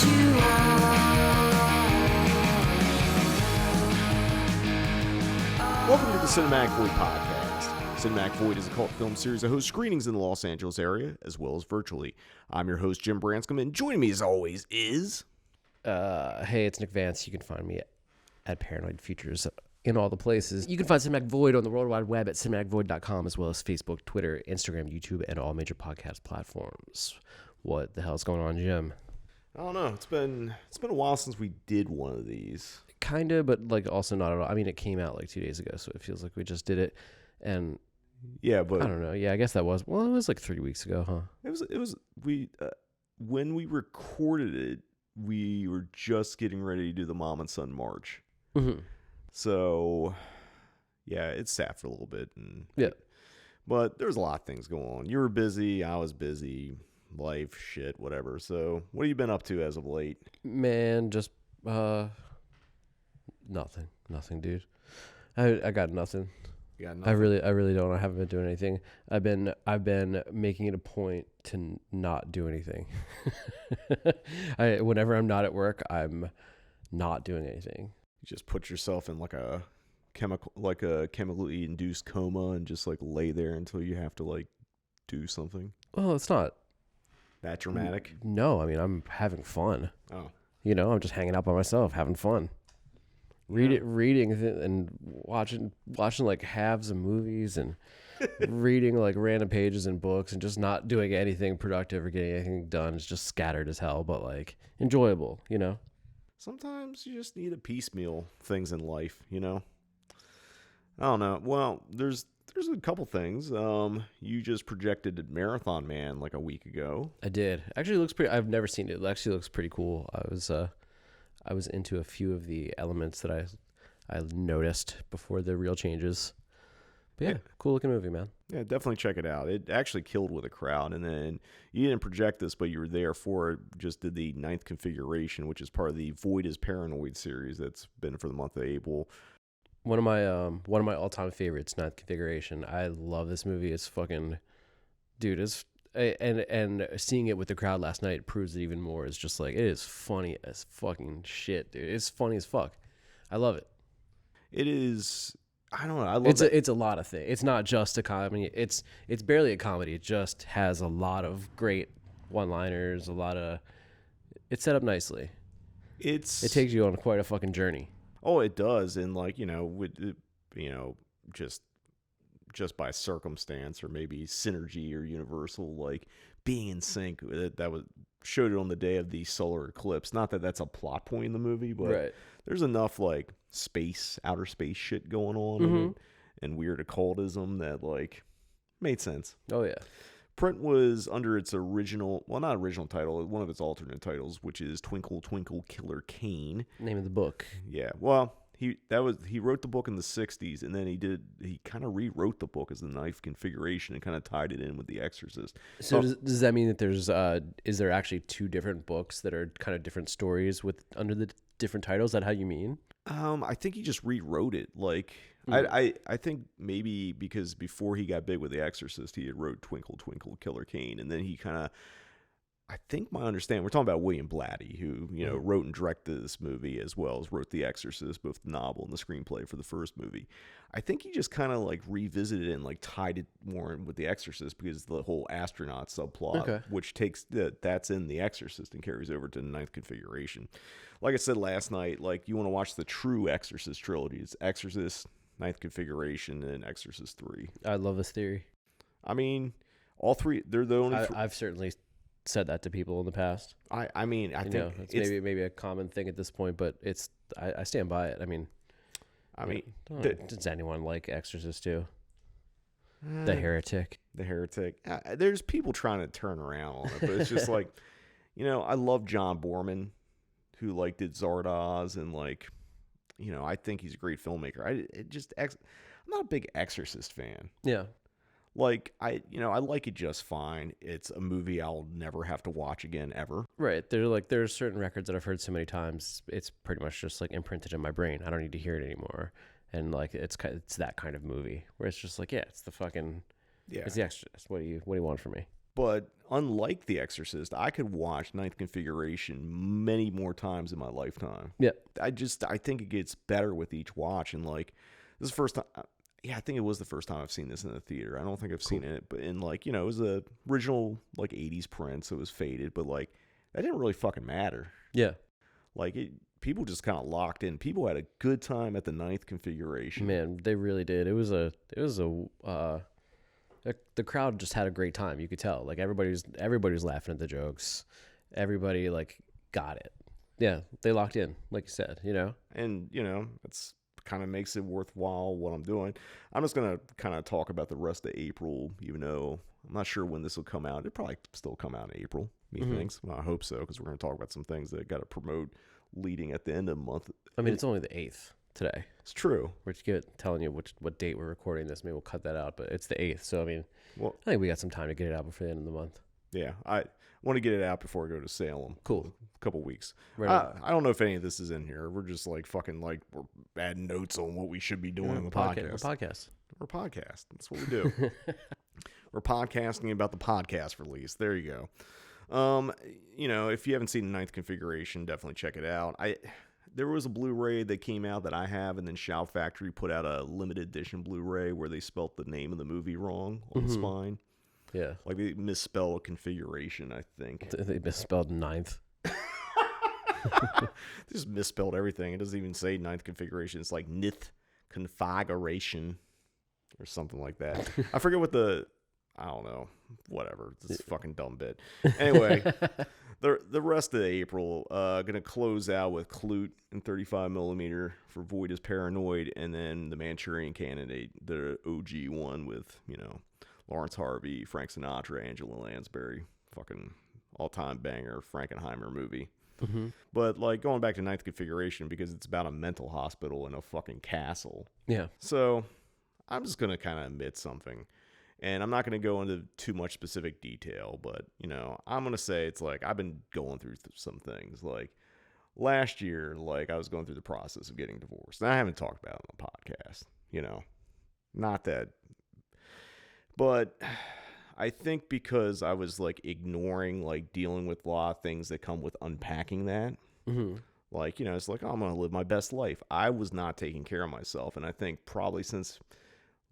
Welcome to the Cinematic Void Podcast. Cinematic Void is a cult film series that hosts screenings in the Los Angeles area, as well as virtually. I'm your host, Jim Branscombe, and joining me as always is... Hey, it's Nick Vance. You can find me at Paranoid Futures in all the places. You can find Cinematic Void on the World Wide Web at cinematicvoid.com, as well as Facebook, Twitter, Instagram, YouTube, and all major podcast platforms. What the hell's going on, Jim? I don't know. It's been a while since we did one of these. Kinda, but like also not at all. I mean, it came out like 2 days ago, so it feels like we just did it. And yeah, but I don't know. Yeah, I guess that was. Well, it was like 3 weeks ago, huh? It was. We when we recorded it, we were just getting ready to do the Mom and Son March. Mm-hmm. So yeah, it sat for a little bit, and yeah. But there was a lot of things going on. You were busy. I was busy. Life, shit, whatever. So, what have you been up to as of late? Man, just nothing, dude. I got nothing. You got nothing? I really don't. I haven't been doing anything. I've been making it a point to not do anything. Whenever I'm not at work, I'm not doing anything. You just put yourself in like a chemically induced coma and just like lay there until you have to like do something. Well, it's not that dramatic. No, I mean, I'm having fun. Oh. You know, I'm just hanging out by myself, having fun. Reading and watching like halves of movies and reading like random pages in books and just not doing anything productive or getting anything done. It's just scattered as hell, but like enjoyable, you know? Sometimes you just need a piecemeal things in life, you know? I don't know. Well, there's a couple things. You just projected Marathon Man like a week ago. I did. Actually, it looks pretty. I've never seen it. It actually looks pretty cool. I was into a few of the elements that I noticed before the real changes. But yeah, cool looking movie, man. Yeah, definitely check it out. It actually killed with a crowd. And then you didn't project this, but you were there for it. Just did the 9th configuration, which is part of the Void is Paranoid series that's been for the month of April. One of my all-time favorites, 9th configuration. I love this movie. It's fucking, dude. It's and seeing it with the crowd last night proves it even more. It's just like, it is funny as fucking shit, dude. It's funny as fuck. I love it. It is. I don't know. I love it. It's a lot of things. It's not just a comedy. It's barely a comedy. It just has a lot of great one-liners. It's set up nicely. It takes you on quite a fucking journey. Oh, it does, and like just by circumstance or maybe synergy or universal, like being in sync. That was showed it on the day of the solar eclipse. Not that that's a plot point in the movie, but there's enough like outer space shit going on and weird occultism that like made sense. Oh yeah. Print was under its not original title, one of its alternate titles, which is Twinkle Twinkle Killer Kane. Name of the book. Yeah, well, he wrote the book in the 60s, and then he kind of rewrote the book as the 9th configuration and kind of tied it in with The Exorcist. So does that mean that is there actually two different books that are kind of different stories under the different titles? Is that how you mean? I think he just rewrote it. Like, I think maybe because before he got big with The Exorcist, he had wrote Twinkle Twinkle Killer Kane, and then he kind of, I think my understanding, we're talking about William Blatty, who wrote and directed this movie as well as wrote The Exorcist, both the novel and the screenplay for the first movie. I think he just kind of like revisited it and like tied it more in with The Exorcist because the whole astronaut subplot, which takes that's in The Exorcist and carries over to the 9th configuration. Like I said last night, like you want to watch the true Exorcist trilogy. It's Exorcist, 9th configuration, and Exorcist 3. I love this theory. I mean, all three, they're the only I've certainly said that to people in the past. I think it's maybe a common thing at this point, but I stand by it. I mean, does anyone like Exorcist 2? The Heretic. There's people trying to turn around on it, but it's just like, I love John Borman, who like did Zardoz, and like, I think he's a great filmmaker. I'm not a big Exorcist fan. Yeah. Like, I like it just fine. It's a movie I'll never have to watch again, ever. Right. There's certain records that I've heard so many times, it's pretty much just like imprinted in my brain. I don't need to hear it anymore. And like, it's that kind of movie where it's just like, yeah, it's the fucking, it's The Exorcist. What do you want from me? But unlike The Exorcist, I could watch Ninth Configuration many more times in my lifetime. Yeah. I think it gets better with each watch. And like, this is the first time. Yeah, I think it was the first time I've seen this in the theater. I don't think I've seen it, but in like, you know, it was a original like 80s print, so it was faded, but like that didn't really fucking matter. Yeah. Like people just kind of locked in. People had a good time at the Ninth Configuration. Man, they really did. It was the crowd just had a great time. You could tell. Like everybody was laughing at the jokes. Everybody like got it. Yeah, they locked in, like you said, you know. And, you know, it's kind of makes it worthwhile what I'm doing. I'm just going to kind of talk about the rest of April, even though I'm not sure when this will come out. It'll probably still come out in April, thinks. Well, I hope so, because we're going to talk about some things that got to promote leading at the end of the month. I mean, it's only the 8th today. It's true. We're just telling you what date we're recording this. Maybe we'll cut that out, but it's the 8th. So, I mean, well, I think we got some time to get it out before the end of the month. Yeah, I want to get it out before I go to Salem. Cool. A couple weeks. Right I don't know if any of this is in here. We're just like fucking like we're adding notes on what we should be doing on the podcast. We're podcast. That's what we do. We're podcasting about the podcast release. There you go. You know, if you haven't seen the Ninth Configuration, definitely check it out. There was a Blu-ray that came out that I have, and then Shout Factory put out a limited edition Blu-ray where they spelt the name of the movie wrong on the spine. Yeah. Like they misspelled configuration, I think. They misspelled ninth. They just misspelled everything. It doesn't even say Ninth Configuration. It's like Nith Configuration or something like that. I forget what I don't know. Whatever. This fucking dumb bit. Anyway, the rest of April, gonna close out with Clute and 35mm for Void is Paranoid, and then the Manchurian Candidate, the OG one with, you know, Lawrence Harvey, Frank Sinatra, Angela Lansbury, fucking all-time banger Frankenheimer movie. But like going back to Ninth Configuration, because it's about a mental hospital in a fucking castle. Yeah. So I'm just gonna kind of admit something, and I'm not gonna go into too much specific detail, but you know, I'm gonna say it's like I've been going through some things. Like last year, like I was going through the process of getting divorced, and I haven't talked about it on the podcast. You know, not that. But I think because I was like ignoring, like dealing with a lot of things that come with unpacking that, like, you know, it's like, oh, I'm going to live my best life. I was not taking care of myself. And I think probably since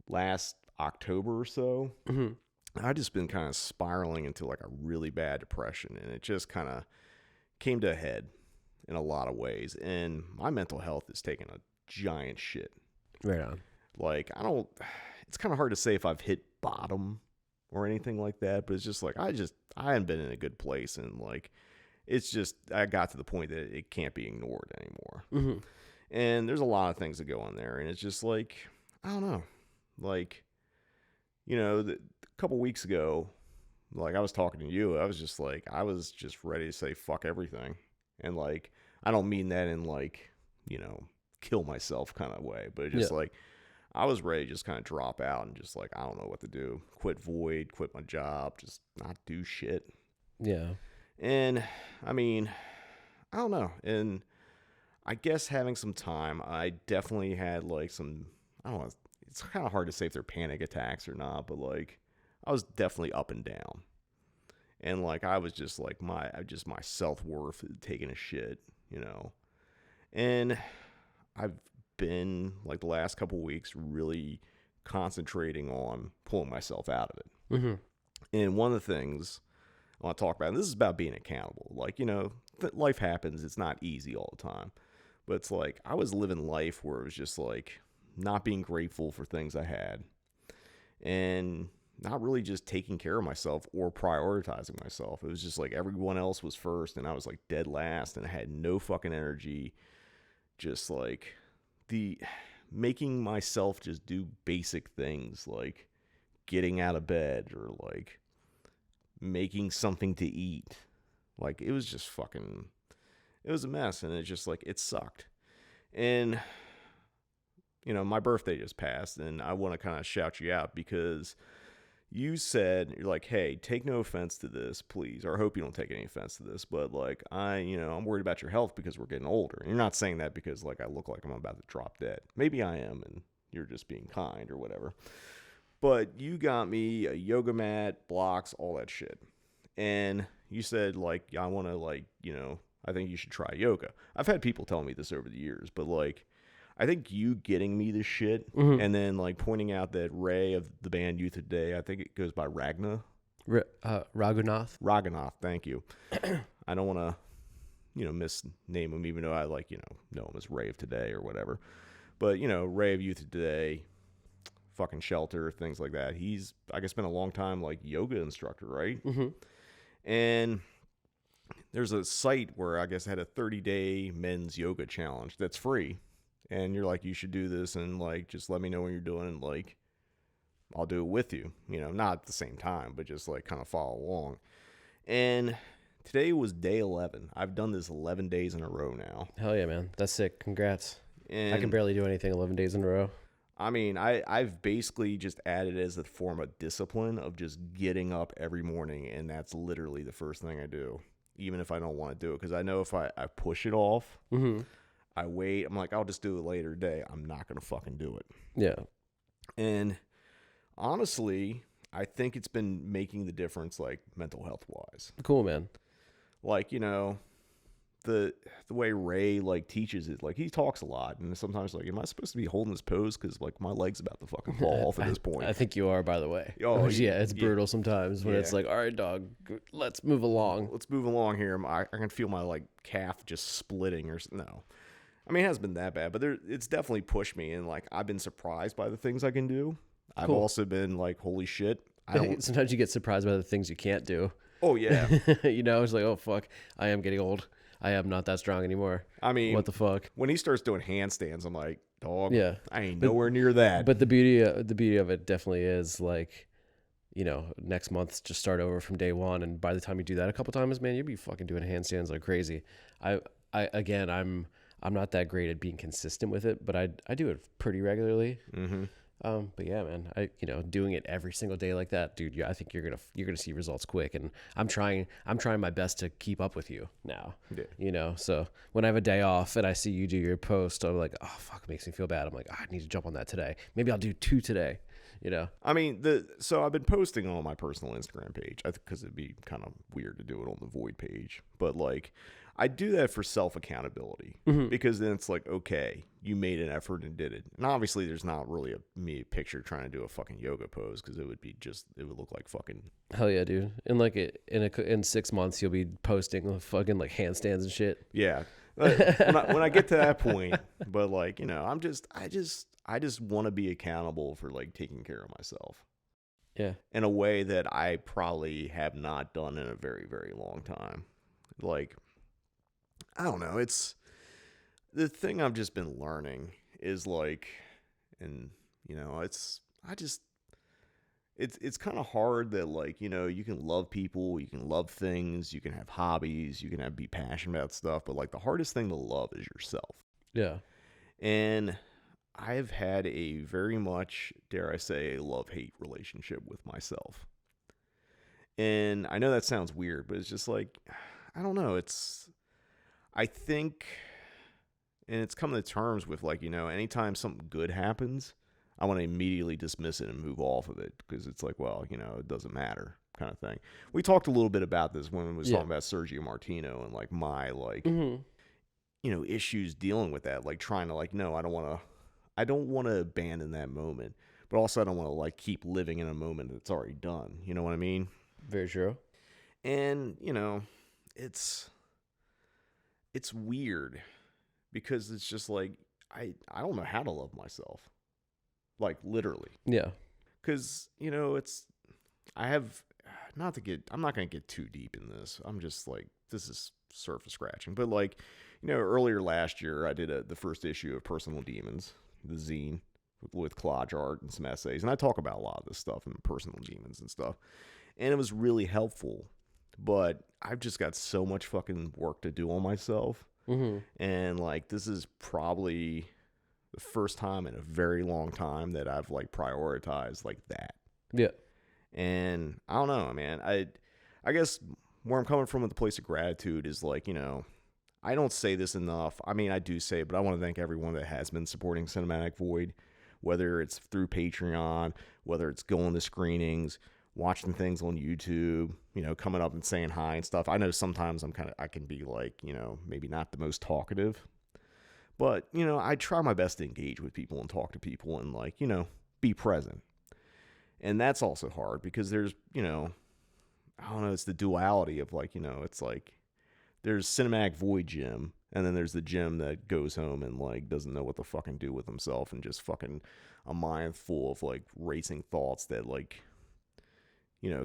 last October or so, I've just been kind of spiraling into like a really bad depression. And it just kind of came to a head in a lot of ways. And my mental health is taking a giant shit. Right on. Like, it's kind of hard to say if I've hit bottom or anything like that, but it's just like I haven't been in a good place, and like it's just I got to the point that it can't be ignored anymore. And there's a lot of things that go on there, and it's just like I don't know, like, you know, a couple weeks ago, like I was talking to you, I was just ready to say fuck everything, and like I don't mean that in like, you know, kill myself kind of way, but just like I was ready to just kind of drop out and just like, I don't know what to do. Quit Void, quit my job, just not do shit. Yeah. And I mean, I don't know. And I guess having some time, I definitely had like some, I don't know, it's kind of hard to say if they're panic attacks or not, but like I was definitely up and down. And like I was just like my self-worth taking a shit, you know. And I've been like the last couple weeks really concentrating on pulling myself out of it. And one of the things I want to talk about, and this is about being accountable. Like, you know, life happens. It's not easy all the time, but it's like I was living life where it was just like not being grateful for things I had and not really just taking care of myself or prioritizing myself. It was just like everyone else was first and I was like dead last, and I had no fucking energy. Just like making myself just do basic things like getting out of bed or like making something to eat. Like it was just fucking, it was a mess, and it's just like it sucked. And you know, my birthday just passed, and I want to kind of shout you out because you said, you're like, hey, take no offense to this, please, or I hope you don't take any offense to this, but like I'm worried about your health because we're getting older. And you're not saying that because like I look like I'm about to drop dead. Maybe I am, and you're just being kind or whatever. But you got me a yoga mat, blocks, all that shit. And you said, like, I want to, like, I think you should try yoga. I've had people tell me this over the years, but, like, I think you getting me this shit and then, like, pointing out that Ray of the band Youth of Today, I think it goes by Ragna. Raghunath. Raghunath, thank you. I don't want to, misname him, even though I, like, know him as Ray of Today or whatever. But, Ray of Youth of Today, fucking Shelter, things like that. He's, I guess, been a long time, like, yoga instructor, right? Mm-hmm. And there's a site where I guess had a 30-day men's yoga challenge that's free. And you're like, you should do this and, like, just let me know when you're doing it and, like, I'll do it with you. Not at the same time, but just, like, kind of follow along. And today was day 11. I've done this 11 days in a row now. Hell yeah, man. That's sick. Congrats. And I can barely do anything 11 days in a row. I mean, I've basically just added it as a form of discipline of just getting up every morning, and that's literally the first thing I do, even if I don't want to do it. Because I know if I push it off, I wait, I'm like, I'll just do it later today. I'm not going to fucking do it. Yeah. And honestly, I think it's been making the difference, like, mental health-wise. Cool, man. Like, the way Ray, like, teaches it, like, he talks a lot, and sometimes, like, am I supposed to be holding this pose because, like, my leg's about to fucking fall off at this point? I think you are, by the way. Oh, yeah, it's brutal sometimes when it's like, all right, dog, let's move along. Let's move along here. I can feel my, like, calf just splitting or no. I mean, it hasn't been that bad, but it's definitely pushed me, and, like, I've been surprised by the things I can do. Cool. I've also been like, holy shit. Sometimes you get surprised by the things you can't do. Oh, yeah. It's like, oh, fuck, I am getting old. I am not that strong anymore. I mean, what the fuck? When he starts doing handstands, I'm like, dog, yeah, I ain't nowhere near that. But the beauty of it definitely is, like, next month just start over from day one, and by the time you do that a couple times, man, you'll be fucking doing handstands like crazy. I'm not that great at being consistent with it, but I do it pretty regularly. Mm-hmm. But yeah, man, doing it every single day like that, dude, yeah, I think you're gonna see results quick, and I'm trying my best to keep up with you now. Yeah. So when I have a day off and I see you do your post, I'm like, oh fuck, it makes me feel bad. I'm like, I need to jump on that today. Maybe I'll do 2 today. I mean, so I've been posting on my personal Instagram page, because it'd be kind of weird to do it on the Void page, but, like, I do that for self-accountability, because then it's like, okay, you made an effort and did it. And obviously there's not really me picture trying to do a fucking yoga pose, because it would look like fucking... Hell yeah, dude. In 6 months, you'll be posting fucking, like, handstands and shit. Yeah. when I get to that point, but, like, I just want to be accountable for, like, taking care of myself. Yeah. In a way that I probably have not done in a very, very long time. Like, I don't know. It's the thing I've just been learning is, like, and, it's kind of hard that, like, you can love people, you can love things, you can have hobbies, you can be passionate about stuff, but, like, the hardest thing to love is yourself. Yeah. And I've had a very much, dare I say, a love-hate relationship with myself. And I know that sounds weird, but it's just like, I don't know. I think, and it's come to terms with, like, anytime something good happens, I want to immediately dismiss it and move off of it, because it's like, well, it doesn't matter kind of thing. We talked a little bit about this when we was talking about Sergio Martino and, like, my, like, issues dealing with that, like, trying to, like, no, I don't want to abandon that moment, but also I don't want to, like, keep living in a moment that's already done. You know what I mean? Very true. And, it's weird, because it's just like, I don't know how to love myself. Like, literally. Yeah. Because, I'm not going to get too deep in this. I'm just like, this is surface scratching. But, like, earlier last year, I did the first issue of Personal Demons, the zine, with collage art and some essays. And I talk about a lot of this stuff in Personal Demons and stuff. And it was really helpful. But I've just got so much fucking work to do on myself. Mm-hmm. And, like, this is probably the first time in a very long time that I've, like, prioritized, like, that. Yeah. And I don't know, man. I guess where I'm coming from with the place of gratitude is, like, I don't say this enough. I mean, I do say it, but I want to thank everyone that has been supporting Cinematic Void. whether it's through Patreon, whether it's going to screenings, watching things on YouTube, coming up and saying hi and stuff. I know sometimes I can be like, maybe not the most talkative, but, I try my best to engage with people and talk to people and like, be present. And that's also hard because there's, I don't know, it's the duality of like, it's like there's Cinematic Void Jim, and then there's the Jim that goes home and like doesn't know what to fucking do with himself and just fucking a mind full of like racing thoughts that like,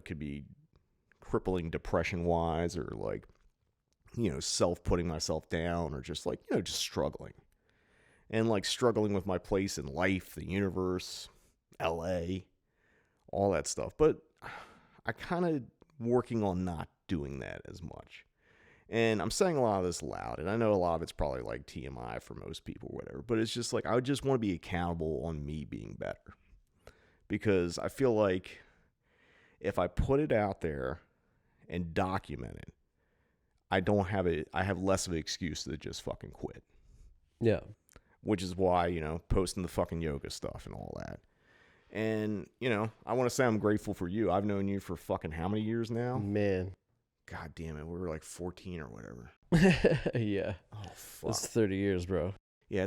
could be crippling depression wise or like, putting myself down or just like, just struggling. And like struggling with my place in life, the universe, LA, all that stuff. But I kind of working on not doing that as much. And I'm saying a lot of this loud, and I know a lot of it's probably like TMI for most people or whatever, but it's just like I would just want to be accountable on me being better. Because I feel like if I put it out there and document it, I have less of an excuse to just fucking quit. Yeah. Which is why, posting the fucking yoga stuff and all that. And, I want to say I'm grateful for you. I've known you for fucking how many years now? Man. God damn it. We were like 14 or whatever. Yeah. Oh, fuck. It's 30 years, bro. Yeah,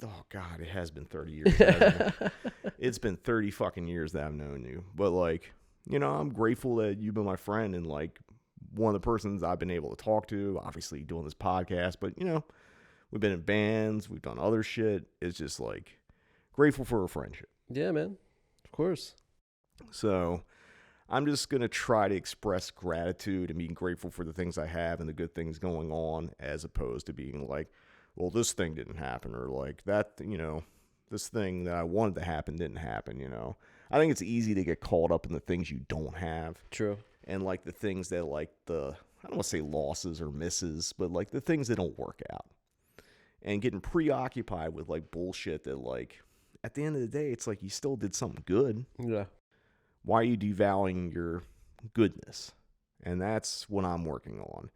oh God, it has been 30 years. Hasn't it? It's been 30 fucking years that I've known you. But like, I'm grateful that you've been my friend and like one of the persons I've been able to talk to, obviously doing this podcast, but we've been in bands, we've done other shit. It's just like grateful for a friendship. Yeah, man. Of course. So I'm just going to try to express gratitude and being grateful for the things I have and the good things going on, as opposed to being like, well, this thing didn't happen, or like that, this thing that I wanted to happen didn't happen, I think it's easy to get caught up in the things you don't have. True. And like the things that like I don't want to say losses or misses, but like the things that don't work out. And getting preoccupied with like bullshit that like, at the end of the day, it's like you still did something good. Yeah. Why are you devaluing your goodness? And that's what I'm working on.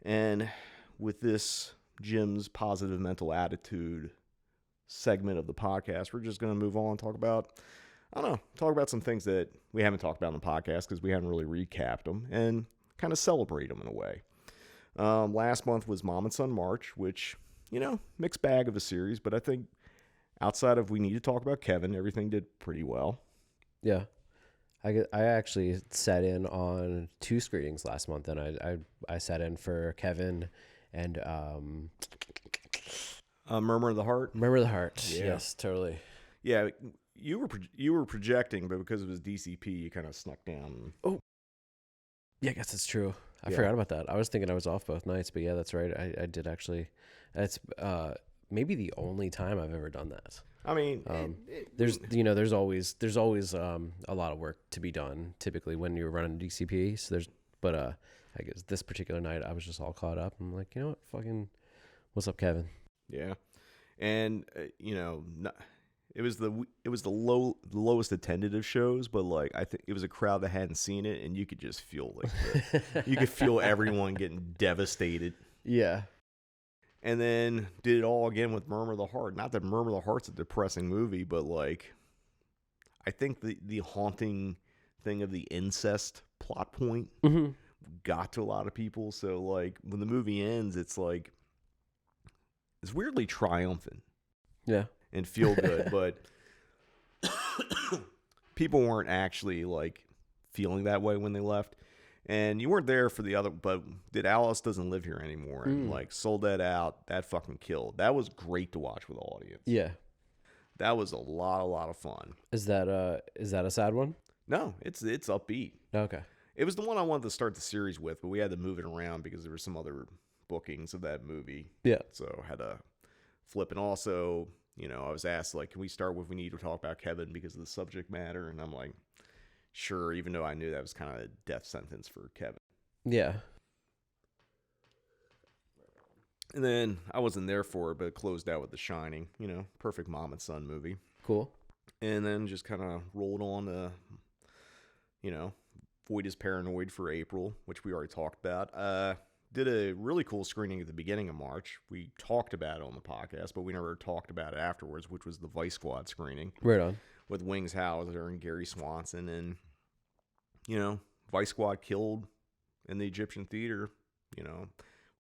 And with this Jim's positive mental attitude segment of the podcast, we're just going to move on and talk about some things that we haven't talked about in the podcast because we haven't really recapped them, and kind of celebrate them in a way. Last month was Mom and Son March, which, mixed bag of a series, but I think outside of we need to talk about Kevin, everything did pretty well. Yeah. I actually sat in on 2 screenings last month, and I sat in for Kevin and Murmur of the Heart. Murmur of the Heart. Yeah. Yes, totally. Yeah, you were projecting, but because it was DCP, you kind of snuck down. Oh, yeah, I guess that's true. I Yeah. forgot about that. I was thinking I was off both nights, but yeah, that's right. I did actually. That's maybe the only time I've ever done that. I mean, there's always a lot of work to be done typically when you're running DCP. So I guess this particular night I was just all caught up. I'm like, you know what, fucking, what's up, Kevin? Yeah, and it was the lowest attended of shows, but like I think it was a crowd that hadn't seen it, and you could just feel like you could feel everyone getting devastated. Yeah. And then did it all again with Murmur of the Heart. Not that Murmur of the Heart's a depressing movie, but like I think the haunting thing of the incest plot point got to a lot of people. So like when the movie ends, it's like it's weirdly triumphant. Yeah. And feel good, but people weren't actually like feeling that way when they left. And you weren't there for the other, but did Alice Doesn't Live Here Anymore and like Sold That Out, that fucking killed. That was great to watch with the audience. Yeah. That was a lot of fun. Is that a sad one? No, it's upbeat. Okay. It was the one I wanted to start the series with, but we had to move it around because there were some other bookings of that movie. Yeah. So I had to flip. And also, I was asked, like, can we start with we need to talk about Kevin because of the subject matter? And I'm like, sure, even though I knew that was kind of a death sentence for Kevin. Yeah. And then I wasn't there for it, but it closed out with The Shining, perfect mom and son movie. Cool. And then just kind of rolled on to, Void is Paranoid for April, which we already talked about. did a really cool screening at the beginning of March. We talked about it on the podcast, but we never talked about it afterwards, which was the Vice Squad screening. Right on. With Wings Hauser and Gary Swanson. And, Vice Squad killed in the Egyptian Theater.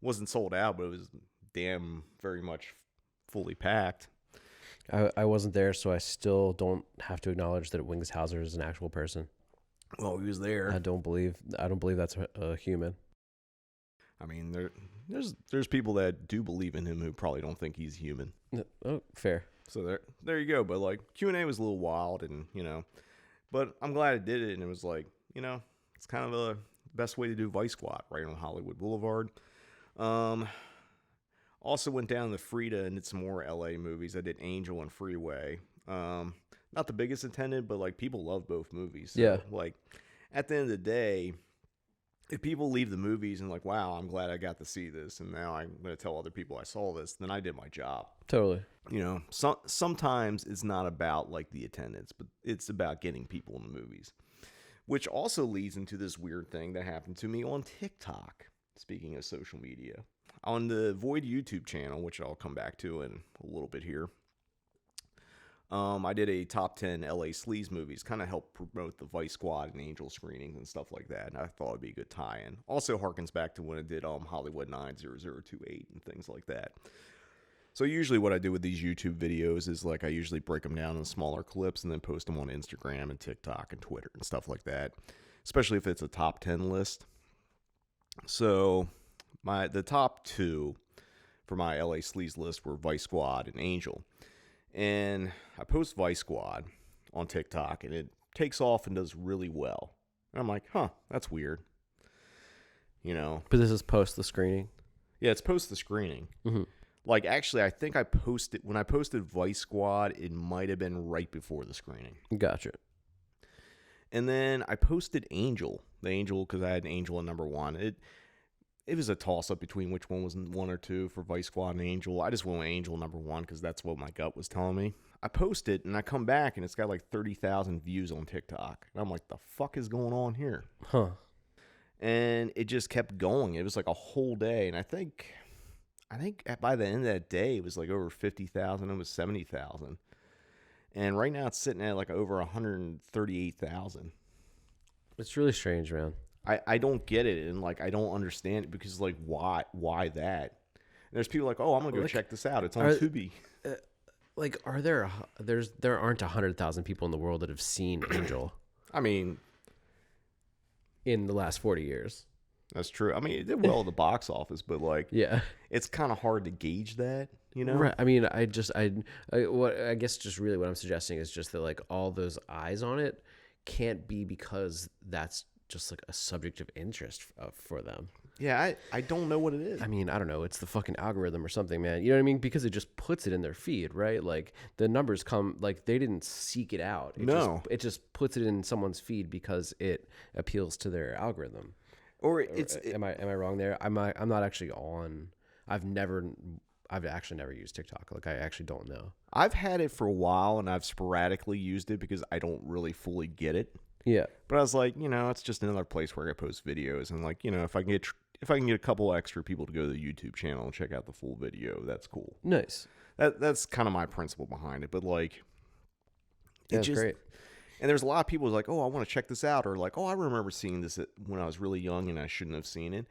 Wasn't sold out, but it was damn very much fully packed. I wasn't there, so I still don't have to acknowledge that Wings Hauser is an actual person. Well, he was there. I don't believe that's a human. I mean, there's people that do believe in him who probably don't think he's human. Oh, fair. So there you go. But like Q&A was a little wild, and but I'm glad it did it. And it was like it's kind of the best way to do Vice Squad right on Hollywood Boulevard. Also went down to Frida and did some more LA movies. I did Angel and Freeway. Not the biggest attended, but like people love both movies. So, yeah. Like at the end of the day, if people leave the movies and like, wow, I'm glad I got to see this, and now I'm going to tell other people I saw this, then I did my job. Totally. Sometimes it's not about like the attendance, but it's about getting people in the movies, which also leads into this weird thing that happened to me on TikTok. Speaking of social media, on the Void YouTube channel, which I'll come back to in a little bit here. I did a top 10 LA sleaze movies, kind of help promote the Vice Squad and Angel screenings and stuff like that. And I thought it'd be a good tie-in. Also harkens back to when I did Hollywood 90028 and things like that. So usually what I do with these YouTube videos is like I usually break them down in smaller clips and then post them on Instagram and TikTok and Twitter and stuff like that, especially if it's a top 10 list. So the top 2 for my LA sleaze list were Vice Squad and Angel. And I post Vice Squad on TikTok, and it takes off and does really well. And I'm like, that's weird. But this is post the screening? Yeah, it's post the screening. Mm-hmm. Like, actually, I think when I posted Vice Squad, it might have been right before the screening. Gotcha. And then I posted Angel, because I had Angel at number 1. It was a toss-up between which one was 1 or 2 for Vice Squad and Angel. I just went with Angel number 1 because that's what my gut was telling me. I post it, and I come back, and it's got like 30,000 views on TikTok. And I'm like, the fuck is going on here? Huh. And it just kept going. It was like a whole day. And I think by the end of that day, it was like over 50,000, almost 70,000. And right now, it's sitting at like over 138,000. It's really strange, man. I don't get it, and like I don't understand it because like why that? And there's people like, oh, I'm gonna go check this out. It's on Tubi. There aren't 100,000 people in the world that have seen Angel. I mean, in the last 40 years. That's true. I mean, it did well at the box office, but like, yeah, it's kind of hard to gauge that, Right. I mean, I guess just really what I'm suggesting is just that like all those eyes on it can't be because that's just like a subject of interest for them. Yeah, I don't know what it is. I mean, I don't know. It's the fucking algorithm or something, man. You know what I mean? Because it just puts it in their feed, right? Like the numbers come, like they didn't seek it out. It just puts it in someone's feed because it appeals to their algorithm. Am I wrong there? I'm not actually on. I've actually never used TikTok. Like I actually don't know. I've had it for a while and I've sporadically used it because I don't really fully get it. Yeah. But I was like, it's just another place where I post videos, and like, if I can get a couple extra people to go to the YouTube channel and check out the full video, that's cool. Nice. That's kind of my principle behind it. But like, that's great. And there's a lot of people who's like, oh, I want to check this out, or like, oh, I remember seeing this when I was really young and I shouldn't have seen it.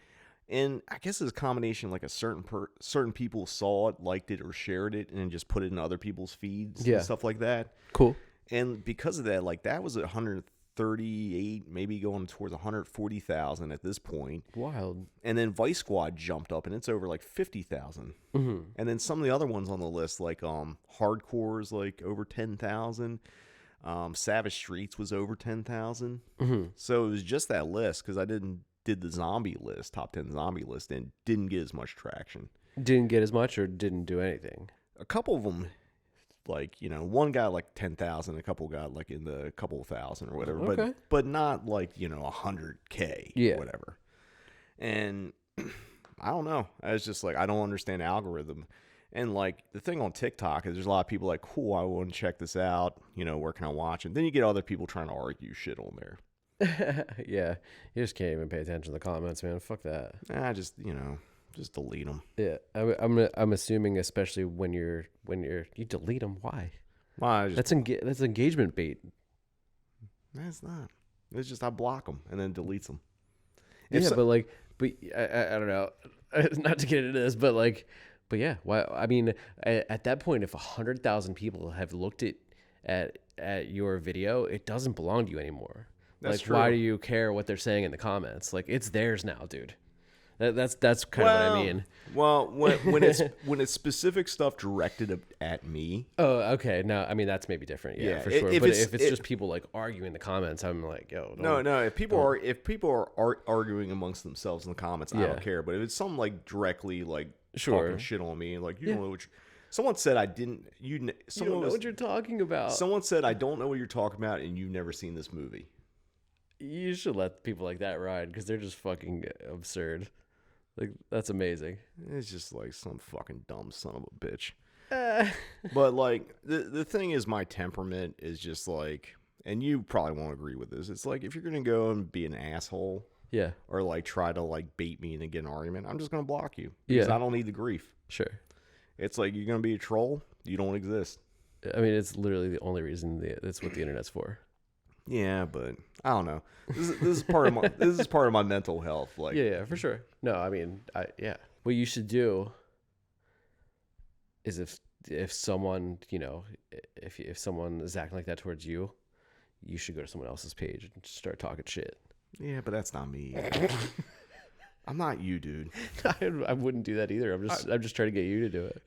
And I guess it's a combination, like a certain people saw it, liked it, or shared it, and then just put it in other people's feeds and stuff like that. Cool. And because of that, like that was 138, maybe going towards 140,000 at this point. Wild. And then Vice Squad jumped up, and it's over like 50,000. Mm-hmm. And then some of the other ones on the list, like Hardcore's like over 10,000. Savage Streets was over 10,000. Mm-hmm. So it was just that list because I did the zombie list, top 10 zombie list, and didn't get as much traction. Didn't get as much or didn't do anything? A couple of them, like, one got like 10,000, a couple got like in the couple thousand or whatever, okay. but not like, 100K or whatever. And I don't know. I was just like, I don't understand algorithm. And like the thing on TikTok is there's a lot of people like, cool, I want to check this out. Where can I watch it? Then you get other people trying to argue shit on there. Yeah, you just can't even pay attention to the comments, man. Fuck that. Just just delete them. Yeah, I'm assuming, especially when you delete them. Why? Well, That's engagement bait. It's not. It's just I block them and then deletes them. But I don't know. Not to get into this, but yeah. Why? I mean, at that point, if 100,000 people have looked at your video, it doesn't belong to you anymore. That's true. Why do you care what they're saying in the comments? It's theirs now, dude. That's kind of what I mean. Well, when it's specific stuff directed at me. Oh, okay. No, I mean that's maybe different. Yeah, for sure. If it's just people arguing in the comments, I'm like, yo, no. If people are arguing amongst themselves in the comments, I don't care. But if it's something directly talking shit on me, you don't know what. Someone said I didn't. You don't know what you're talking about. Someone said I don't know what you're talking about, and you've never seen this movie. You should let people like that ride because they're just fucking absurd. That's amazing. It's just some fucking dumb son of a bitch. But the thing is, my temperament is just and you probably won't agree with this. It's if you're gonna go and be an asshole, yeah, or try to bait me and get an argument, I'm just gonna block you because I don't need the grief. Sure. It's you're gonna be a troll. You don't exist. I mean, it's literally the only reason that's what the internet's for. Yeah, but I don't know. This is part of my this is part of my mental health. Yeah, for sure. No, I mean, what you should do is if someone if someone is acting like that towards you, you should go to someone else's page and start talking shit. Yeah, but that's not me. I'm not you, dude. I wouldn't do that either. I'm just trying to get you to do it.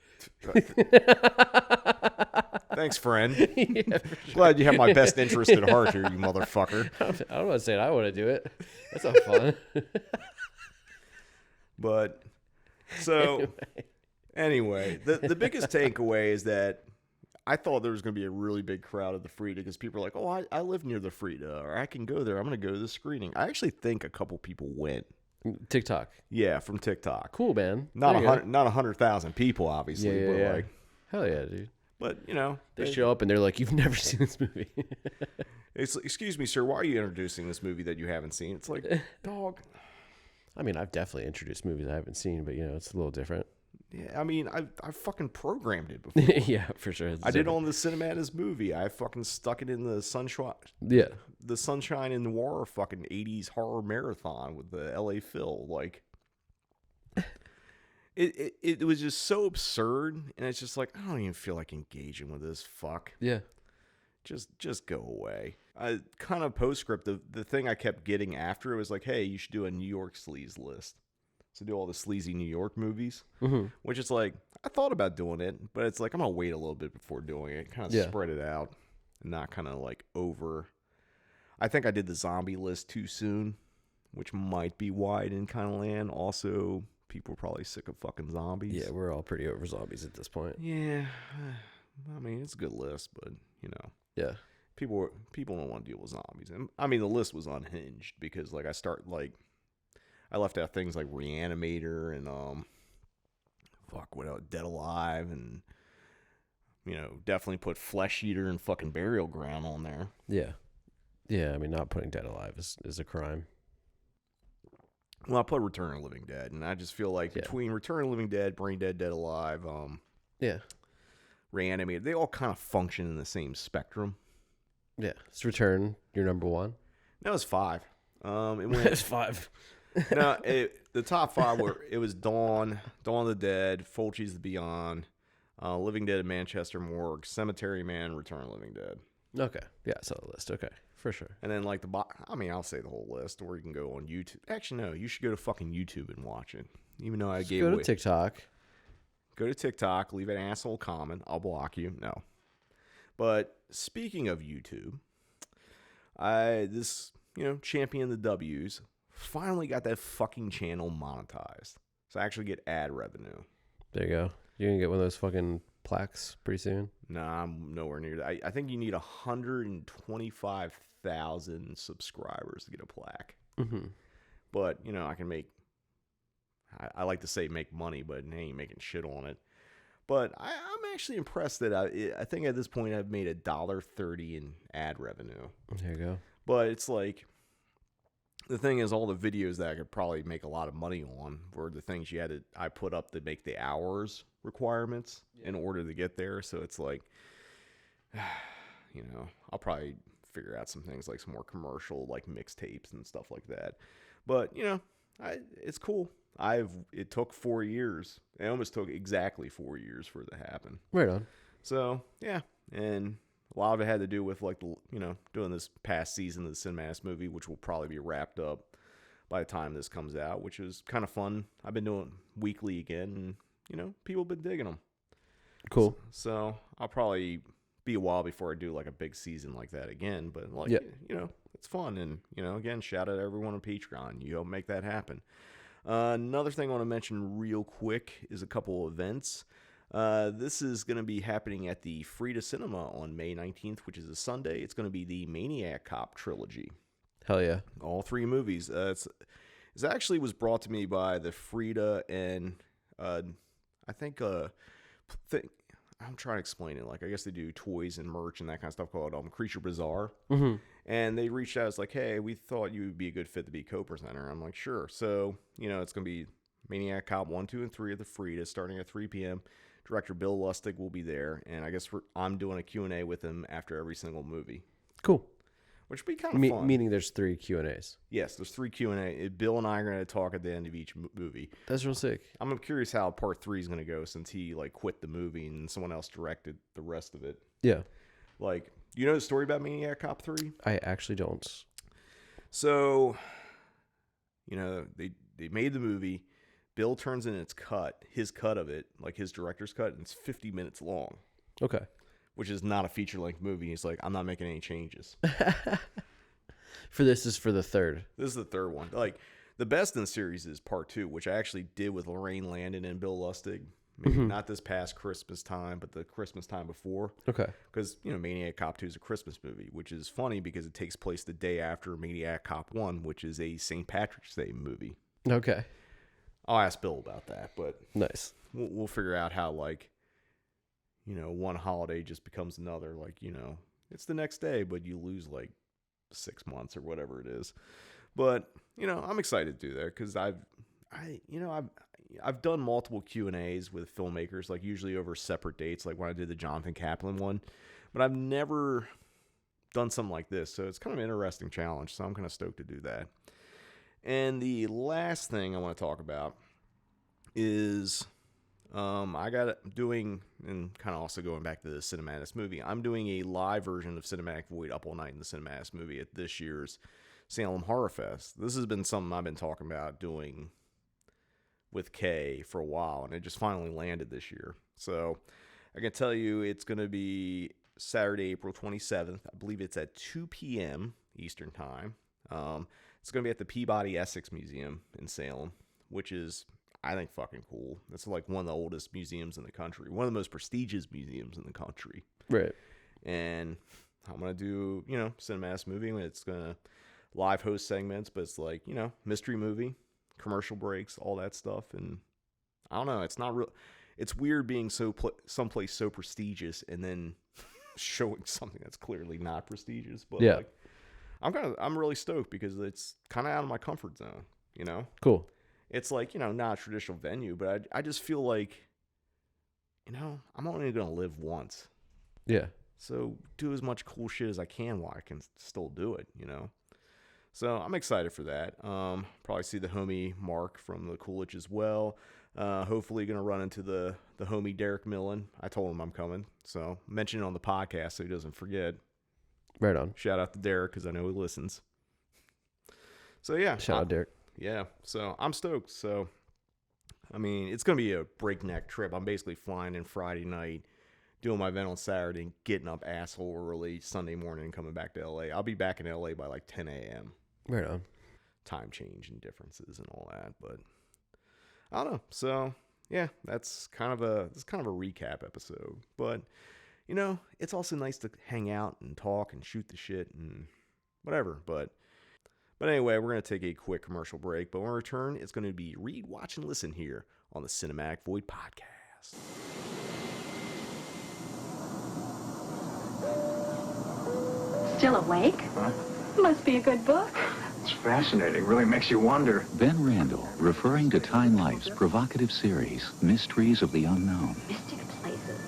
Thanks, friend. Yeah, sure. Glad you have my best interest at heart here, you motherfucker. I don't want to say I want to do it. That's not fun. But so anyway, the biggest takeaway is that I thought there was going to be a really big crowd at the Frida because people are like, "Oh, I live near the Frida, or I can go there. I'm going to go to the screening." I actually think a couple people went. TikTok. Yeah, from TikTok. Cool, man. Not 100,000 people, obviously, but hell yeah, dude. But they show up and they're like, "You've never seen this movie." It's excuse me, sir. Why are you introducing this movie that you haven't seen? It's dog. I mean, I've definitely introduced movies I haven't seen, but it's a little different. Yeah, I mean, I fucking programmed it before. Yeah, for sure. I did on the Cinematis movie. I fucking stuck it in the Sunshine. Yeah, the Sunshine and Noir fucking 80s horror marathon with the LA Phil. It was just so absurd, and it's just I don't even feel like engaging with this. Fuck. Yeah. Just go away. Kind of postscript, the thing I kept getting after it was hey, you should do a New York sleaze list. So do all the sleazy New York movies, which is I thought about doing it, but it's I'm going to wait a little bit before doing it, kind of spread it out and not kind of over. I think I did the zombie list too soon, which might be why I didn't kind of land. Also, people are probably sick of fucking zombies. Yeah, we're all pretty over zombies at this point. Yeah. I mean, it's a good list, but yeah, people don't want to deal with zombies. And I mean, the list was unhinged because I left out things like Reanimator and what else? Dead Alive, and definitely put Flesh Eater and fucking Burial Ground on there. Yeah. I mean, not putting Dead Alive is a crime. Well, I put Return of the Living Dead, and I just feel between Return of the Living Dead, Brain Dead, Dead Alive, Reanimator, they all kind of function in the same spectrum. Yeah, it's Return your number one. That was 5. It's 5. No, the top 5 it was Dawn of the Dead, Fulci's The Beyond, Living Dead at Manchester Morgue, Cemetery Man, Return of the Living Dead. Okay, yeah, I saw the list. Okay, for sure. And then I'll say the whole list, or you can go on YouTube. Actually, no, you should go to fucking YouTube and watch it. Even though I gave go to TikTok. Go to TikTok, leave an asshole comment. I'll block you. No. But speaking of YouTube, this champion of the W's finally got that fucking channel monetized. So I actually get ad revenue. There you go. You're going to get one of those fucking plaques pretty soon? Nah, I'm nowhere near that. I think you need 125,000 subscribers to get a plaque. Mm-hmm. But, I can make... I like to say make money, but I ain't making shit on it. But I'm actually impressed that I think at this point I've made $1.30 in ad revenue. There you go. But it's the thing is, all the videos that I could probably make a lot of money on were the things I put up to make the hours requirements in order to get there. So it's like, I'll probably figure out some things like some more commercial, like mixtapes and stuff like that. But, it's cool. It took 4 years. It almost took exactly 4 years for it to happen. Right on. So, yeah. And a lot of it had to do with, like, doing this past season of the Cinematic movie, which will probably be wrapped up by the time this comes out, which is kind of fun. I've been doing weekly again, and, people have been digging them. Cool. So I'll probably be a while before I do, like, a big season like that again. But, like, it's fun. And, again, shout out to everyone on Patreon. You help make that happen. Another thing I want to mention real quick is a couple of events. This is going to be happening at the Frida Cinema on May 19th, which is a Sunday. It's going to be the MANIAC COP Trilogy. Hell yeah. All 3 movies. It actually was brought to me by the Frida and I think I'm trying to explain it. Like, I guess they do toys and merch and that kind of stuff called Creature Bazaar. Mm-hmm. And they reached out. It's like, hey, we thought you would be a good fit to be co-presenter. I'm like, sure. So, it's going to be MANIAC COP 1, 2, and 3 at the Frida starting at 3 p.m. Director Bill Lustig will be there. And I guess I'm doing a Q&A with him after every single movie. Cool. Which would be kind of fun. Meaning there's 3 Q&As. Yes, there's 3 Q&A. Bill and I are going to talk at the end of each movie. That's real sick. I'm curious how part 3 is going to go since he quit the movie and someone else directed the rest of it. Yeah. Like, you know the story about MANIAC COP 3? I actually don't. So, they made the movie. Bill turns in his cut of it, like his director's cut, and it's 50 minutes long. Okay. Which is not a feature-length movie. He's like, I'm not making any changes. This is for the 3rd. This is the 3rd one. Like, the best in the series is part 2, which I actually did with Lorraine Landon and Bill Lustig. Maybe not this past Christmas time, but the Christmas time before. Okay. Because, MANIAC COP 2 is a Christmas movie, which is funny because it takes place the day after MANIAC COP 1, which is a St. Patrick's Day movie. Okay. I'll ask Bill about that, but nice. We'll figure out how, one holiday just becomes another. It's the next day, but you lose 6 months or whatever it is. But I'm excited to do that because I've done multiple Q&As with filmmakers, usually over separate dates, like when I did the Jonathan Kaplan one. But I've never done something like this, so it's kind of an interesting challenge. So I'm kind of stoked to do that. And the last thing I want to talk about is I got doing, and kind of also going back to the Cinematic movie, I'm doing a live version of Cinematic Void Up All Night in the Cinematic movie at this year's Salem Horror Fest. This has been something I've been talking about doing with Kay for a while, and it just finally landed this year. So I can tell you it's going to be Saturday, April 27th. I believe it's at 2 p.m. Eastern Time. It's going to be at the Peabody Essex Museum in Salem, which is, I think, fucking cool. It's one of the oldest museums in the country, one of the most prestigious museums in the country. Right. And I'm going to do, Cinematic movie. It's going to live host segments, but it's mystery movie, commercial breaks, all that stuff. And I don't know, it's not real. It's weird being someplace so prestigious and then showing something that's clearly not prestigious. But yeah. I'm really stoked because it's kind of out of my comfort zone, Cool. It's not a traditional venue, but I just feel like, I'm only going to live once. Yeah. So do as much cool shit as I can while I can still do it, So I'm excited for that. Probably see the homie Mark from the Coolidge as well. Hopefully going to run into the homie Derek Millen. I told him I'm coming. So mention it on the podcast so he doesn't forget. Right on. Shout out to Derek because I know he listens. So yeah. Shout out Derek. Yeah. So I'm stoked. So, it's going to be a breakneck trip. I'm basically flying in Friday night, doing my event on Saturday, and getting up asshole early Sunday morning and coming back to LA. I'll be back in LA by 10 a.m. Right on. Time change and differences and all that, but I don't know. So yeah, that's kind of a recap episode. But it's also nice to hang out and talk and shoot the shit and whatever. But anyway, we're gonna take a quick commercial break. But when we return, it's gonna be read, watch, and listen here on the Cinematic Void podcast. Still awake? Huh? Must be a good book. It's fascinating. Really makes you wonder. Ben Randall, referring to Time Life's provocative series, Mysteries of the Unknown. Mystic places.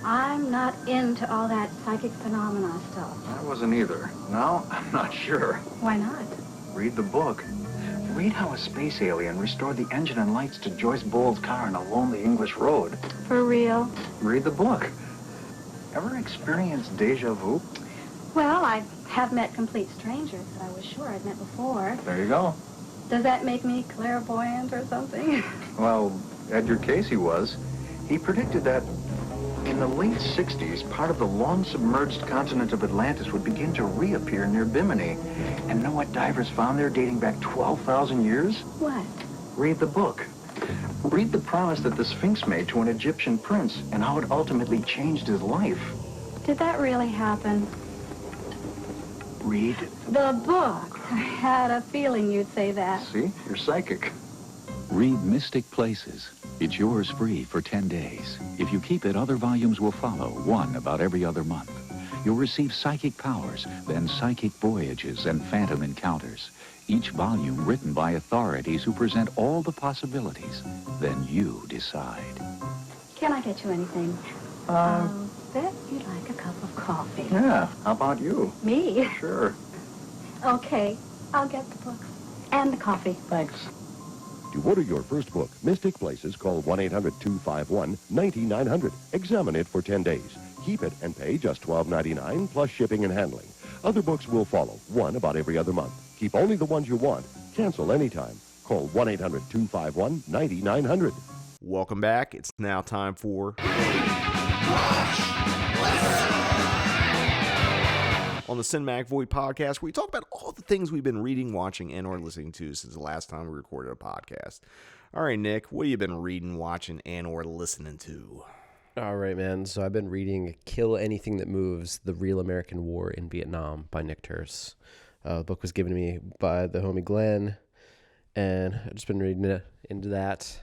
I'm not into all that psychic phenomena stuff. I wasn't either. No, I'm not sure. Why not? Read the book. Read how a space alien restored the engine and lights to Joyce Bowles' car on a lonely English road. For real? Read the book. Ever experienced deja vu? Well, I have met complete strangers that I was sure I'd met before. There you go. Does that make me clairvoyant or something? Well, Edgar Casey was. He predicted that in the late 60s, part of the long-submerged continent of Atlantis would begin to reappear near Bimini. And know what divers found there dating back 12,000 years? What? Read the book. Read the promise that the Sphinx made to an Egyptian prince and how it ultimately changed his life. Did that really happen? Read. The book. I had a feeling you'd say that. See? You're psychic. Read Mystic Places. It's yours free for 10 days. If you keep it, other volumes will follow, one about every other month. You'll receive psychic powers, then psychic voyages and phantom encounters. Each volume written by authorities who present all the possibilities. Then you decide. Can I get you anything? I'll bet you'd like a cup of coffee. Yeah, how about you? Me? Sure. Okay, I'll get the books and the coffee. Thanks. To order your first book, Mystic Places, call 1-800-251-9900. Examine it for 10 days. Keep it and pay just $12.99 plus shipping and handling. Other books will follow, one about every other month. Keep only the ones you want. Cancel anytime. Call 1-800-251-9900. Welcome back. It's now time for on the Cinematic Void podcast, where we talk about all the things we've been reading, watching, and or listening to since the last time we recorded a podcast. All right, Nick, what have you been reading, watching, and or listening to? All right, man. So I've been reading Kill Anything That Moves, The Real American War in Vietnam by Nick Turse. The book was given to me by the homie Glenn, and I've just been reading into that,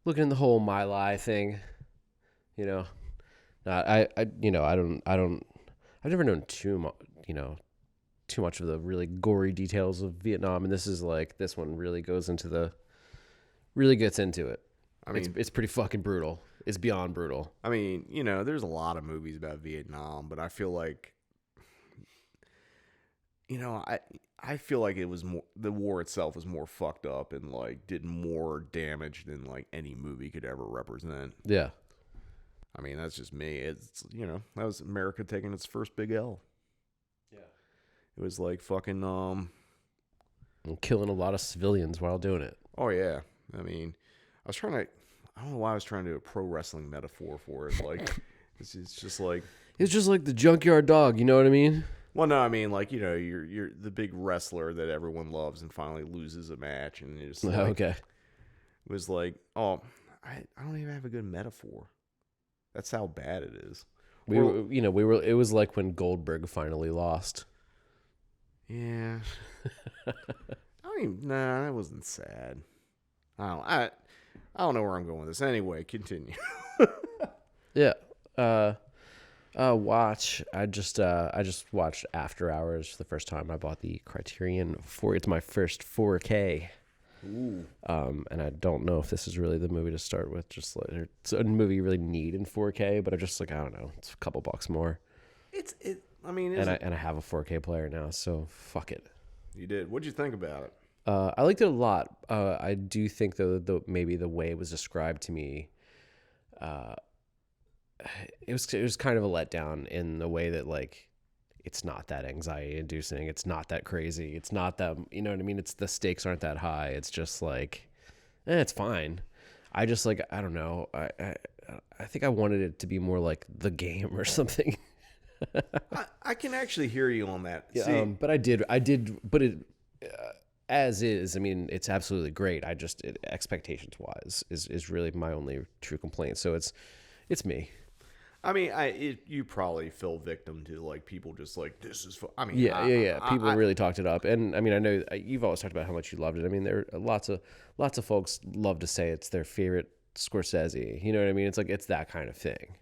looking at the whole My Lai thing. You know, I've never known too much of the really gory details of Vietnam, and this one really gets into it. I mean, it's pretty fucking brutal. It's beyond brutal. I mean, there's a lot of movies about Vietnam, but I feel like, I feel like it was more, the war itself was more fucked up and like did more damage than like any movie could ever represent. Yeah. I mean, that's just me. It's, that was America taking its first big L. Yeah. It was like fucking, and killing a lot of civilians while doing it. Oh, yeah. I mean, I don't know why I was trying to do a pro wrestling metaphor for it. Like, it's just like. It's just like the junkyard dog, you know what I mean? Well, no, I mean, like, you're the big wrestler that everyone loves and finally loses a match. And it's like, okay. It was like, I don't even have a good metaphor. That's how bad it is. It was like when Goldberg finally lost. Yeah. That wasn't sad. I don't know where I'm going with this. Anyway, continue. Yeah. Watch. I just watched After Hours for the first time. I bought the Criterion it's my first 4K. Ooh. And I don't know if this is really the movie to start with. Just like it's a movie you really need in 4K, but I'm just like, I don't know, it's a couple bucks more. I have a 4K player now, so fuck it. You did. What'd you think about it? I liked it a lot. I do think though maybe the way it was described to me, it was kind of a letdown in the way that like it's not that anxiety inducing. It's not that crazy. It's not that, you know what I mean? It's the stakes aren't that high. It's just like, it's fine. I just like, I don't know. I think I wanted it to be more like The Game or something. I can actually hear you on that. Yeah, but I did, but it, as is, I mean, it's absolutely great. Expectations wise is really my only true complaint. So it's me. I mean, you probably fell victim to like people just like, this is. Yeah. People really talked it up, and I mean, I know you've always talked about how much you loved it. I mean, there are lots of folks love to say it's their favorite Scorsese. You know what I mean? It's like it's that kind of thing.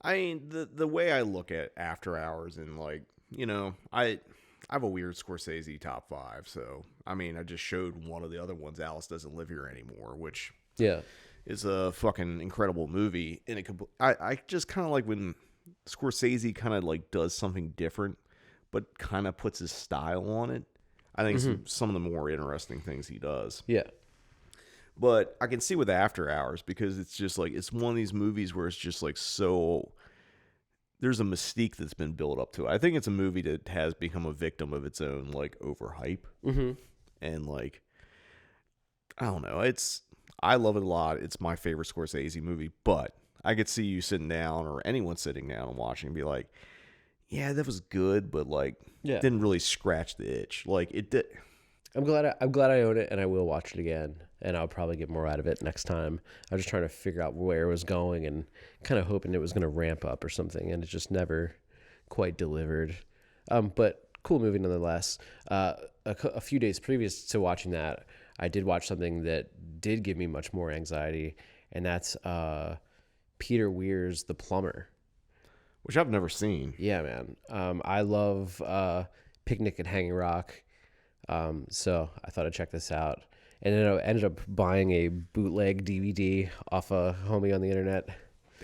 I mean, the way I look at After Hours and like, I have a weird Scorsese top 5. So, I mean, I just showed one of the other ones, Alice Doesn't Live Here Anymore, which is a fucking incredible movie. And I just kind of like when Scorsese kind of like does something different, but kind of puts his style on it. I think some of the more interesting things he does. Yeah. But I can see with After Hours, because it's just like, it's one of these movies where it's just like so, there's a mystique that's been built up to it. I think it's a movie that has become a victim of its own like overhype. And like, I don't know, I love it a lot. It's my favorite Scorsese movie, but I could see you sitting down, or anyone sitting down and watching, and be like, yeah, that was good, but like, didn't really scratch the itch. Like it did. I'm glad I own it, and I will watch it again, and I'll probably get more out of it next time. I was just trying to figure out where it was going, and kind of hoping it was going to ramp up or something, and it just never quite delivered. But cool movie nonetheless. A few days previous to watching that, I did watch something that did give me much more anxiety, and that's Peter Weir's The Plumber, which I've never seen. Yeah, man. I love Picnic at Hanging Rock. So I thought I'd check this out, and then I ended up buying a bootleg DVD off a homie on the internet.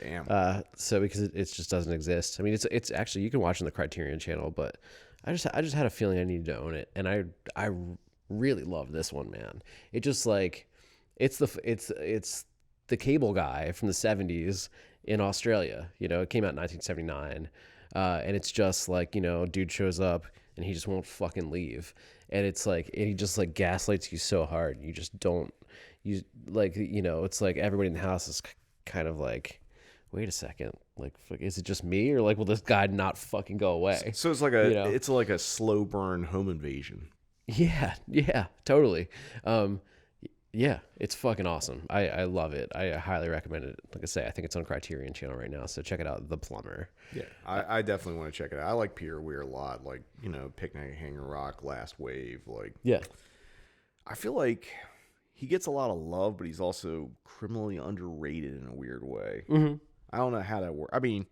Damn. So because it just doesn't exist. I mean, it's actually, you can watch on the Criterion channel, but I just had a feeling I needed to own it, and I really love this one, man. It just like it's the cable guy from the 70s in Australia. You know, it came out in 1979, and it's just like, you know, dude shows up and he just won't fucking leave. And it's like, he just like gaslights you so hard. You just don't, you like, you know, it's like everybody in the house is kind of like, wait a second, like, is it just me, or like, will this guy not fucking go away? So it's like it's like a slow burn home invasion. Yeah, totally. Yeah, it's fucking awesome. I love it. I highly recommend it. Like I say, I think it's on Criterion channel right now, so check it out, The Plumber. Yeah, I definitely want to check it out. I like Peter Weir a lot. Like, you know, Picnic at Hanging Rock, Last Wave. Like, yeah, I feel like he gets a lot of love, but he's also criminally underrated in a weird way. I don't know how that works. I mean,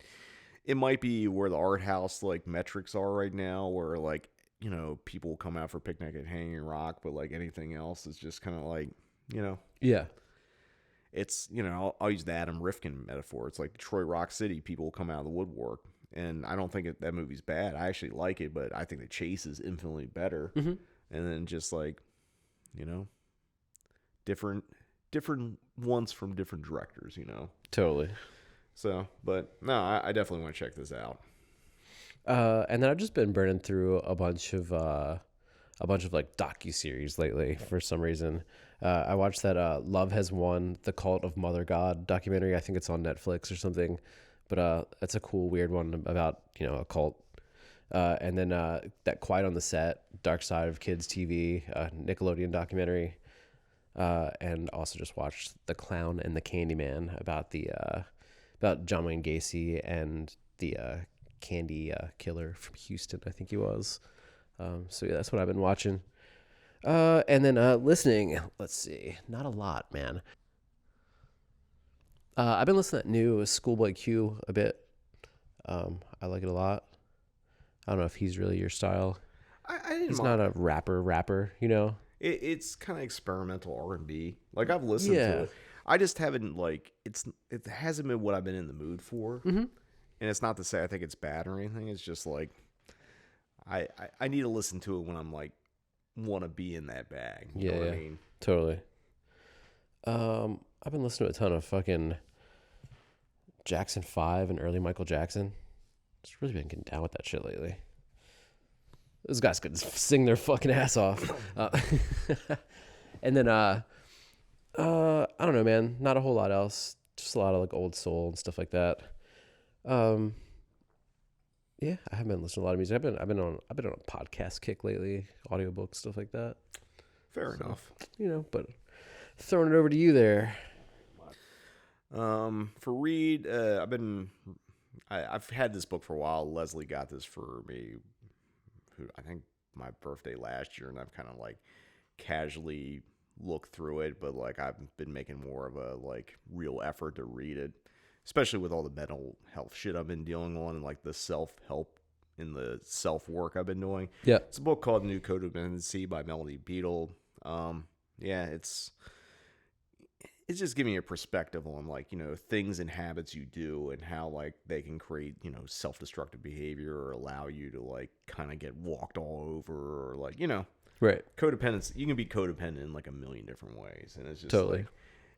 it might be where the art house like metrics are right now, where like, you know, people will come out for Picnic at Hanging Rock, but like anything else is just kind of like, you know. Yeah. It's, you know, I'll use the Adam Rifkin metaphor. It's like Detroit Rock City, people will come out of the woodwork. And I don't think that movie's bad. I actually like it, but I think The Chase is infinitely better. And then just like, you know, different ones from different directors, you know. Totally. So, but no, I definitely want to check this out. And then I've just been burning through a bunch of like docuseries lately for some reason. I watched that Love Has Won, The Cult of Mother God documentary. I think it's on Netflix or something, but it's a cool, weird one about, you know, a cult. And then that Quiet on the Set, Dark Side of Kids TV, Nickelodeon documentary. And also just watched The Clown and the Candyman about John Wayne Gacy and the candy killer from Houston, I think he was. So yeah, that's what I've been watching. And then listening, let's see, not a lot, man. I've been listening to that new Schoolboy Q a bit. I like it a lot. I don't know if he's really your style. He's not a rapper, you know. It's kind of experimental R&B. Like, I've listened to it. I just haven't, like, it hasn't been what I've been in the mood for. And it's not to say I think it's bad or anything. It's just like, I need to listen to it when I'm like, want to be in that bag. You know what I mean? Totally. I've been listening to a ton of fucking Jackson 5 and early Michael Jackson. Just really been getting down with that shit lately. Those guys could sing their fucking ass off. And then, I don't know, man. Not a whole lot else. Just a lot of like old soul and stuff like that. Yeah, I haven't been listening to a lot of music. I've been on a podcast kick lately, audiobooks, stuff like that. Fair enough. You know, but throwing it over to you there. For read, I've had this book for a while. Leslie got this for me, I think my birthday last year, and I've kind of like casually looked through it, but like I've been making more of a like real effort to read it, especially with all the mental health shit I've been dealing on and like the self-help in the self work I've been doing. Yeah. It's a book called New Codependency by Melody Beadle. Yeah, it's just giving you a perspective on like, you know, things and habits you do and how like they can create, you know, self-destructive behavior or allow you to like kind of get walked all over or like, you know, Right. codependence. You can be codependent in like a million different ways. And it's just Totally. like,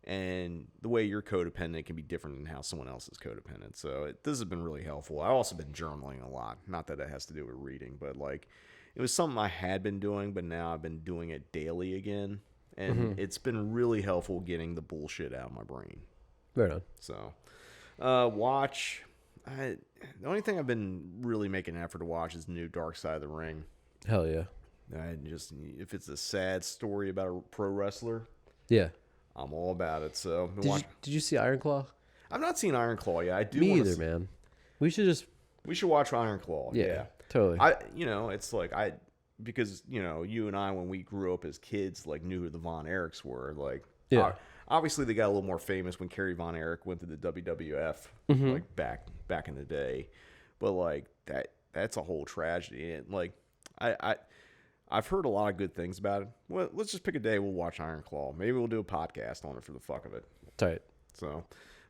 and the way you're codependent can be different than how someone else is codependent. So this has been really helpful. I've also been journaling a lot. Not that it has to do with reading, but like it was something I had been doing, but now I've been doing it daily again. And it's been really helpful getting the bullshit out of my brain. Right on. So, watch. The only thing I've been really making an effort to watch is the new Dark Side of the Ring. Hell yeah. If it's a sad story about a pro wrestler, Yeah. I'm all about it. So, Did you see Iron Claw? I've not seen Iron Claw yet. I do. Me either, man. We should watch Iron Claw. Yeah, totally. It's like because you know, you and I, when we grew up as kids, like knew who the Von Erichs were. Like, obviously they got a little more famous when Kerry Von Erich went to the WWF, like back in the day. But like that's a whole tragedy. And like I've heard a lot of good things about it. Well, let's just pick a day. We'll watch Iron Claw. Maybe we'll do a podcast on it for the fuck of it. Tight. So,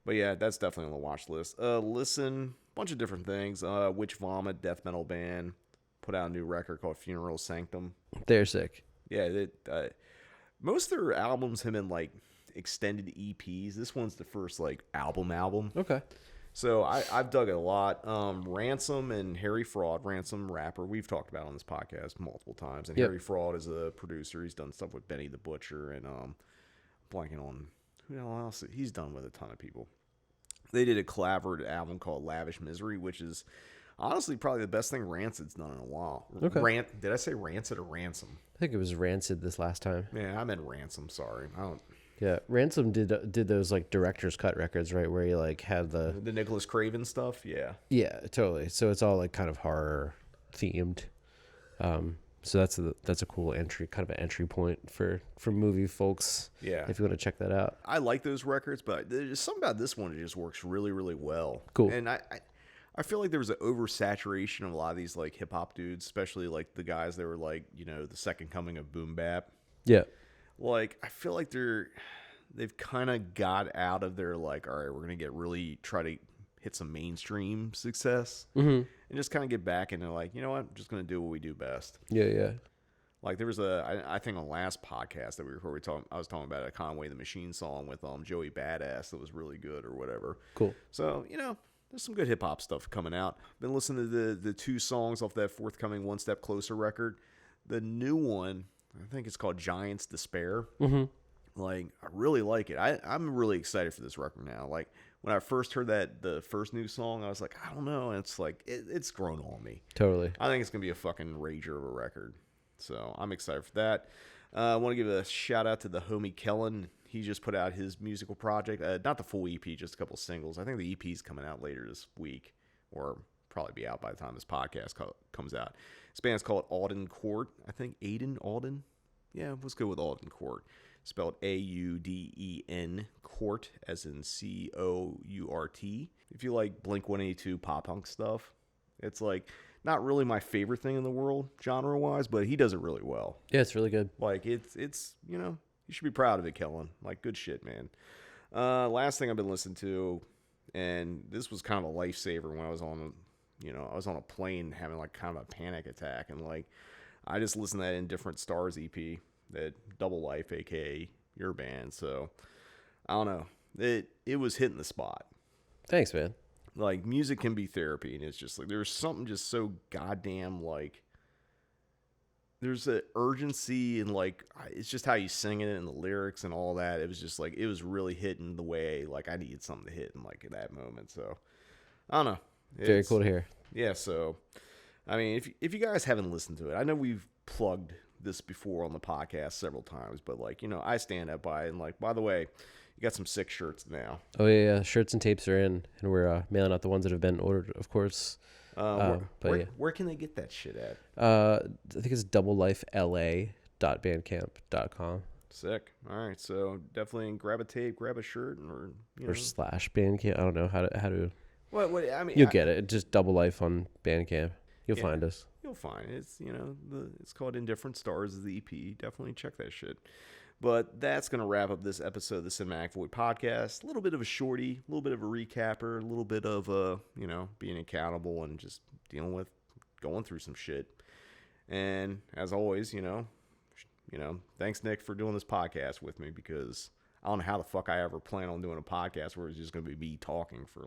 but yeah, that's definitely on the watch list. Listen, bunch of different things. Witch Vomit, death metal band, put out a new record called Funeral Sanctum. They're sick. Yeah, most of their albums have been like extended EPs. This one's the first like album. Okay. So I've dug it a lot. Ransom and Harry Fraud, Ransom rapper, we've talked about on this podcast multiple times. And Harry Fraud is a producer. He's done stuff with Benny the Butcher and blanking on who else he's done with a ton of people. They did a collaborative album called Lavish Misery, which is honestly probably the best thing Rancid's done in a while. Okay. Did I say Rancid or Ransom? I think it was Rancid this last time. Yeah, I meant Ransom. Sorry, I don't. Yeah, Ransom did those like director's cut records, right? Where he like had the Nicholas Craven stuff. Yeah. Yeah, totally. So it's all like kind of horror themed. So that's a cool entry, kind of an entry point for movie folks. Yeah. If you want to check that out. I like those records, but there's something about this one that just works really, really well. Cool. And I feel like there was an oversaturation of a lot of these like hip hop dudes, especially like the guys that were like, you know, the second coming of boom bap. Yeah. Like I feel like they've kind of got out of their like, all right, we're gonna try to hit some mainstream success, and just kind of get back into like, you know what, I'm just gonna do what we do best. Yeah. Like there was I think on the last podcast that we recorded, I was talking about a Conway the Machine song with Joey Badass that was really good or whatever. Cool. So you know, there's some good hip hop stuff coming out. Been listening to the two songs off that forthcoming One Step Closer record. The new one, I think it's called Giants Despair. Like, I really like it. I'm really excited for this record now. Like, when I first heard the first new song, I was like, I don't know. And it's like, it's grown on me. Totally. I think it's going to be a fucking rager of a record. So, I'm excited for that. I want to give a shout out to the homie Kellen. He just put out his musical project. Not the full EP, just a couple singles. I think the EP is coming out later this week, or probably be out by the time this podcast comes out. This band's called Auden Court. I think Alden. Yeah, let's go with Auden Court. Spelled Auden Court, as in Court. If you like Blink-182 pop punk stuff, it's like not really my favorite thing in the world genre wise, but he does it really well. Yeah, it's really good. Like it's you know, you should be proud of it, Kellen. Like, good shit, man. Last thing I've been listening to, and this was kind of a lifesaver when I was on a plane having like kind of a panic attack, and like I just listened to that Indifferent Stars EP, that Double Life, aka your band. So I don't know, it was hitting the spot. Thanks, man. Like, music can be therapy, and it's just like there's something just so goddamn like there's an urgency and like it's just how you sing it and the lyrics and all that. It was just like it was really hitting the way like I needed something to hit in like that moment. So I don't know. Very cool to hear. Yeah. So I mean, if you guys haven't listened to it, I know we've plugged this before on the podcast several times, but like, you know, I stand up by it, and like, by the way, you got some sick shirts now. Oh yeah, shirts and tapes are in, and we're mailing out the ones that have been ordered, of course. Where can they get that shit at? I think it's doublelifelA.bandcamp.com. Sick. All right, so definitely grab a tape, grab a shirt, or /Bandcamp. I don't know how to. What I mean, You'll get it. Just Double Life on Bandcamp. You'll find us. You'll find it. It's, it's called Indifferent Stars is the EP. Definitely check that shit. But that's going to wrap up this episode of the Cinematic Void podcast. A little bit of a shorty, a little bit of a recapper, a little bit of, being accountable and just going through some shit. And as always, thanks, Nick, for doing this podcast with me, because I don't know how the fuck I ever plan on doing a podcast where it's just going to be me talking for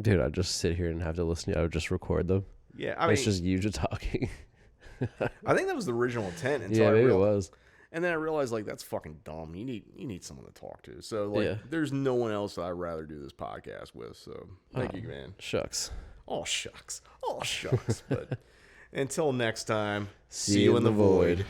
Dude, I'd just sit here and have to listen to you. I would just record them. Yeah, it's just you just talking. I think that was the original intent. Yeah, maybe it was. And then I realized, that's fucking dumb. You need someone to talk to. So, there's no one else that I'd rather do this podcast with. So, thank you, man. Shucks. Oh, shucks. But until next time, see you in the void.